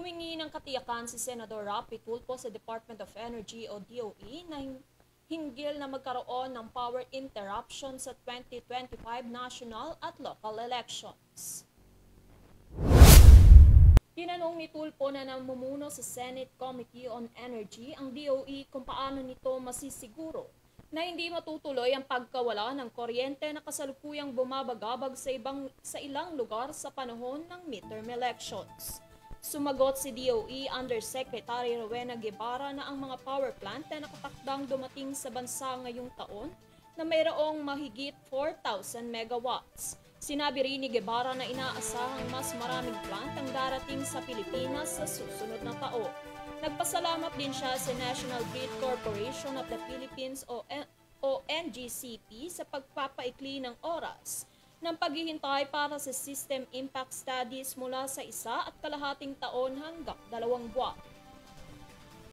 Humingi ng katiyakan si Senador Rapi Tulfo sa Department of Energy o DOE na hinggil na magkaroon ng power interruption sa 2025 national at local elections. Tinanong ni Tulfo na namumuno sa Senate Committee on Energy ang DOE kung paano nito masisiguro na hindi matutuloy ang pagkawala ng kuryente na kasalukuyang bumabagabag sa ilang lugar sa panahon ng midterm elections. Sumagot si DOE Undersecretary Rowena Guevara na ang mga power plant na nakatakdang dumating sa bansa ngayong taon na mayroong mahigit 4,000 megawatts. Sinabi rin ni Guevara na inaasahang mas maraming plant ang darating sa Pilipinas sa susunod na taon. Nagpasalamat din siya sa National Grid Corporation of the Philippines o NGCP sa pagpapaikli ng oras ng paghihintay para sa System Impact Studies mula sa 1.5 taon hanggang 2 buwan.